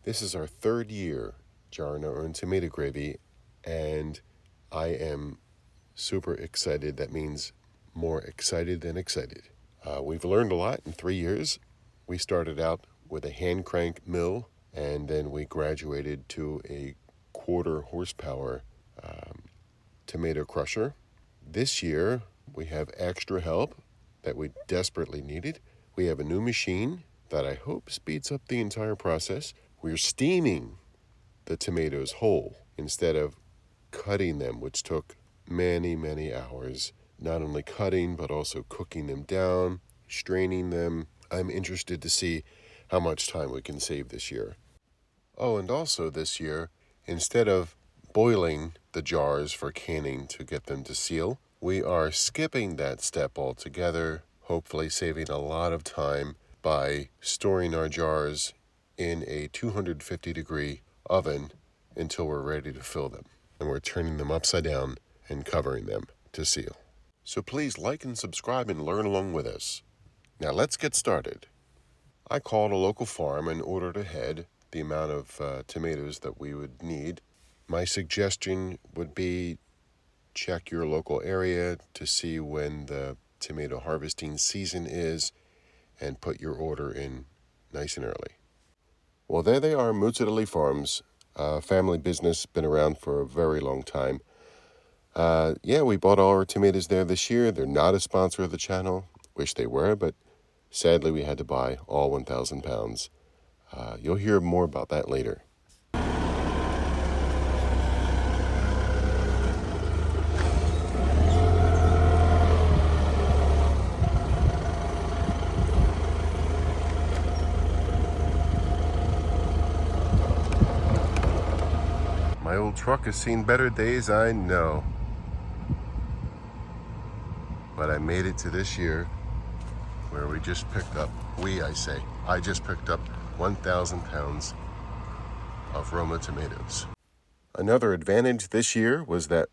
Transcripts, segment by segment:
This is our third year jarring our own tomato gravy, and I am super excited. That means more excited than excited. We've learned a lot in 3 years. We started out with a hand crank mill, and then we graduated to a quarter horsepower tomato crusher. This year, we have extra help that we desperately needed. We have a new machine that I hope speeds up the entire process. We're steaming the tomatoes whole instead of cutting them, which took many, many hours. Not only cutting, but also cooking them down, straining them. I'm interested to see how much time we can save this year. Oh, and also this year, instead of boiling the jars for canning to get them to seal, we are skipping that step altogether, hopefully saving a lot of time by storing our jars in a 250-degree oven until we're ready to fill them. And we're turning them upside down and covering them to seal. So please like and subscribe and learn along with us. Now let's get started. I called a local farm and ordered ahead the amount of tomatoes that we would need. My suggestion would be check your local area to see when the tomato harvesting season is and put your order in nice and early. Well, there they are, Mozzarella Farms, family business, been around for a very long time. We bought all our tomatoes there this year. They're not a sponsor of the channel. Wish they were, but sadly we had to buy all 1,000 pounds. You'll hear more about that later. My old truck has seen better days, I know. But I made it to this year where I just picked up 1,000 pounds of Roma tomatoes. Another advantage this year was that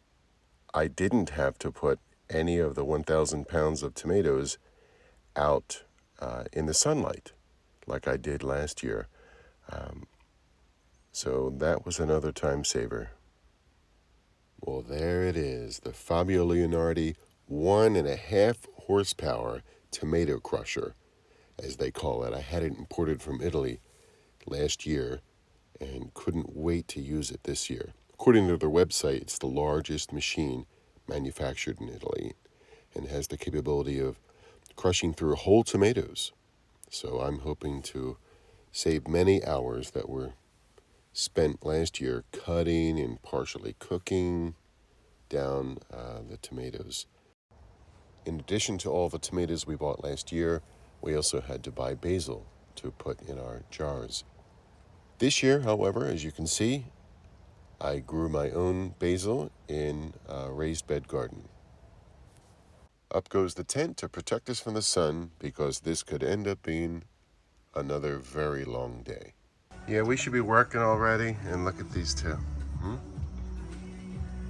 I didn't have to put any of the 1,000 pounds of tomatoes out in the sunlight like I did last year. So that was another time saver. Well, there it is, the Fabio Leonardi 1.5 horsepower tomato crusher, as they call it. I had it imported from Italy last year and couldn't wait to use it this year. According to their website, it's the largest machine manufactured in Italy and has the capability of crushing through whole tomatoes. So I'm hoping to save many hours that were spent last year cutting and partially cooking down the tomatoes. In addition to all the tomatoes we bought last year, we also had to buy basil to put in our jars. This year, however, as you can see, I grew my own basil in a raised bed garden. Up goes the tent to protect us from the sun, because this could end up being another very long day. Yeah, we should be working already, and look at these two.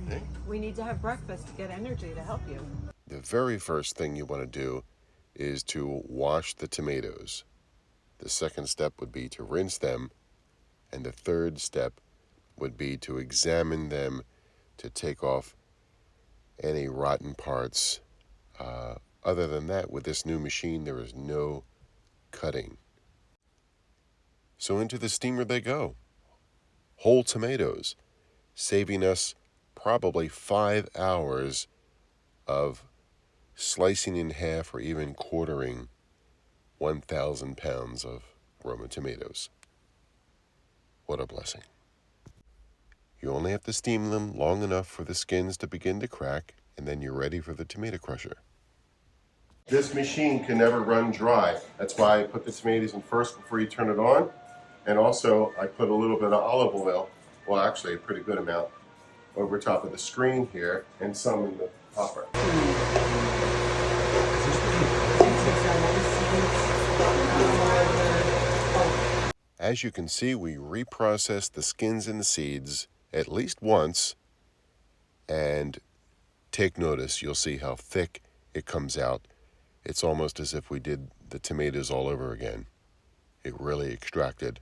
Hey? We need to have breakfast to get energy to help you. The very first thing you want to do is to wash the tomatoes. The second step would be to rinse them, and the third step would be to examine them to take off any rotten parts. Other than that, with this new machine, there is no cutting. So into the steamer they go. Whole tomatoes, saving us probably 5 hours of slicing in half or even quartering 1,000 pounds of Roma tomatoes. What a blessing. You only have to steam them long enough for the skins to begin to crack, and then you're ready for the tomato crusher. This machine can never run dry. That's why I put the tomatoes in first before you turn it on. And also I put a little bit of olive oil, well actually a pretty good amount, over top of the screen here, and some in the hopper. As you can see, we reprocess the skins and the seeds at least once, and take notice, you'll see how thick it comes out. It's almost as if we did the tomatoes all over again. It really extracted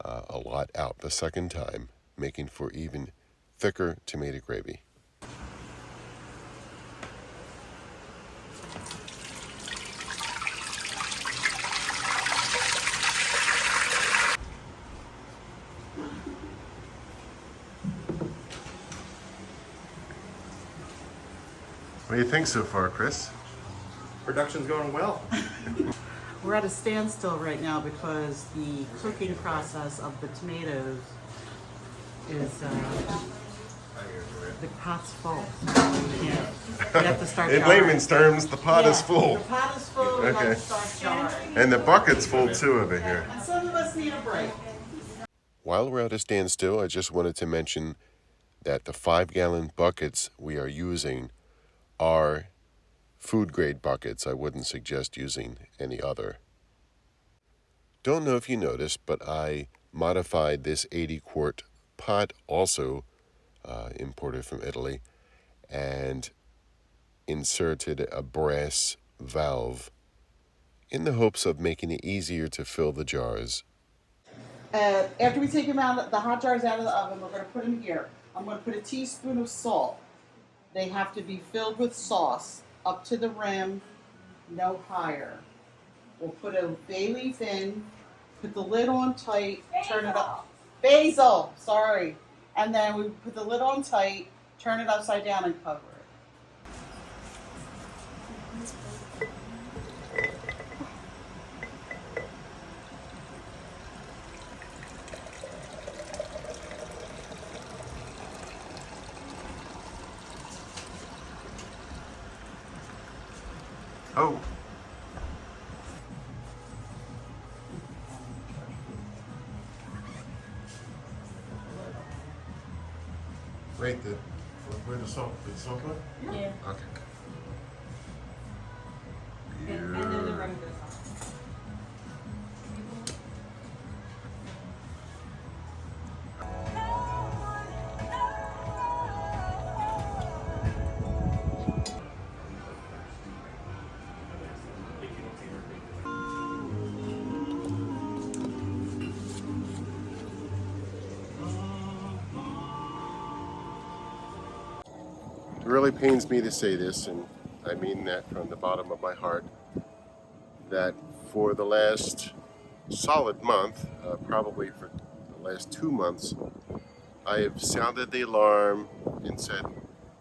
a lot out the second time, making for even thicker tomato gravy. What do you think so far, Chris? Production's going well. We're at a standstill right now because the cooking process of the tomatoes is the pot's full. You have to start In jarring. layman's terms, the pot is full. The pot is full. We have Okay. to start jarring. And the bucket's full too over here. And some of us need a break. While we're at a standstill, I just wanted to mention that the 5-gallon buckets we are using are food grade buckets. I wouldn't suggest using any other. Don't know if you noticed, but I modified this 80-quart pot, also imported from Italy, and inserted a brass valve in the hopes of making it easier to fill the jars. After we take them out, the hot jars out of the oven, we're going to put them here. I'm going to put a teaspoon of salt. They have to be filled with sauce up to the rim, no higher. We'll put a bay leaf in, put the lid on tight, turn it up. Basil, sorry. And then we put the lid on tight, turn it upside down and cover it. Oh. Wait, where the salt? The salt one? Yeah. Okay. And then the rest goes on. It really pains me to say this, and I mean that from the bottom of my heart, that for the last solid month, probably for the last 2 months, I have sounded the alarm and said,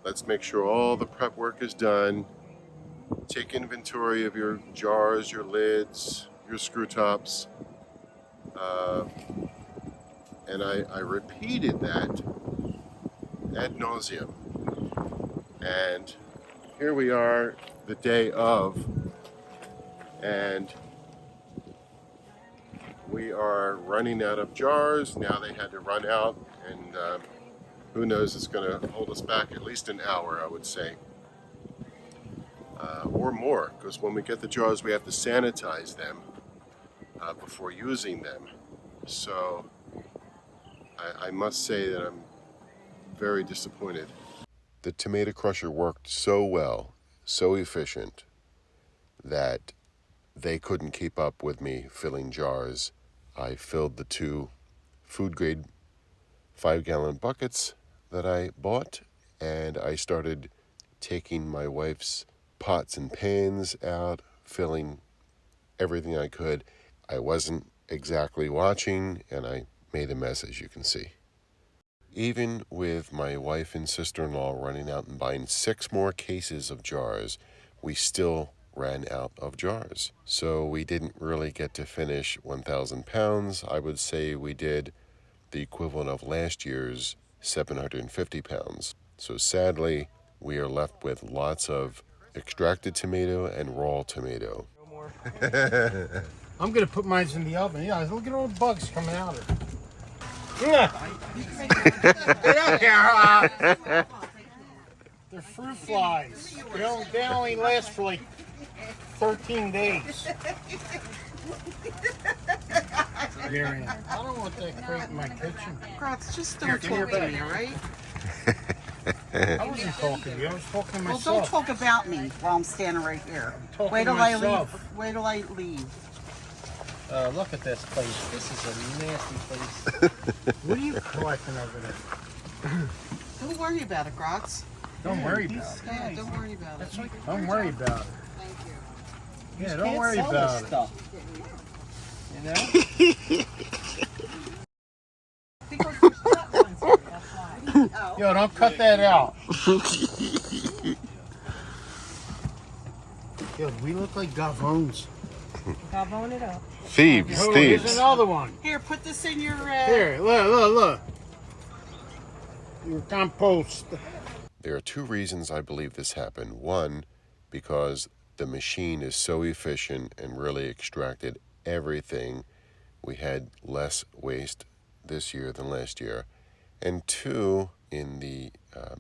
let's make sure all the prep work is done. Take inventory of your jars, your lids, your screw tops. And I repeated that ad nauseum. And here we are the day of, and we are running out of jars. Now they had to run out, and who knows, it's going to hold us back at least an hour, I would say, or more, because when we get the jars we have to sanitize them before using them. So I must say that I'm very disappointed. The tomato crusher worked so well, so efficient, that they couldn't keep up with me filling jars. I filled the 2 food-grade 5-gallon buckets that I bought, and I started taking my wife's pots and pans out, filling everything I could. I wasn't exactly watching, and I made a mess, as you can see. Even with my wife and sister-in-law running out and buying 6 more cases of jars, we still ran out of jars. So we didn't really get to finish 1,000 pounds. I would say we did the equivalent of last year's 750 pounds. So sadly, we are left with lots of extracted tomato and raw tomato. No more. I'm gonna put mine in the oven. Yeah, look at all the bugs coming out of it. Yeah. Get up here. They're fruit flies. They only last for like 13 days. Marion, I don't want that crate in my kitchen. Kratz, just don't talk to me, all right? I wasn't talking to you. I was talking to Well, myself. don't talk about me while I'm standing right here. talking Wait till to I leave. myself. Wait till I leave. Look at this place. This is a nasty place. What are you collecting over there? Don't worry about it, Grox. Don't worry about it. Yeah, don't worry about it. Don't worry about it. Thank you. Yeah, don't worry about it. Stuff. You know? Because there's flat ones here, that's why. Oh. Yo, don't cut that out. Yo, we look like gavones. Gavone it up. Thieves, Oh, here's thieves. another one. Here, put this in your. Here, look. Your compost. There are two reasons I believe this happened. One, because the machine is so efficient and really extracted everything. We had less waste this year than last year. And two, in the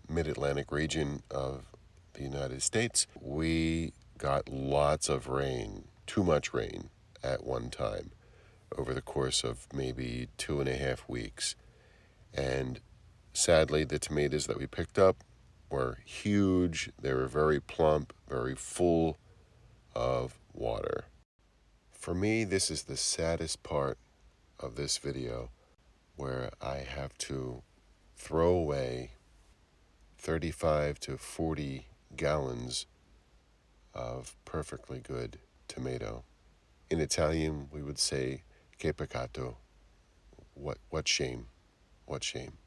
mid-Atlantic region of the United States, we got lots of rain, too much rain at one time over the course of maybe 2.5 weeks. And sadly, the tomatoes that we picked up were huge. They were very plump, very full of water. For me, this is the saddest part of this video, where I have to throw away 35 to 40 gallons of perfectly good tomato. In Italian, we would say che peccato. What shame. What shame.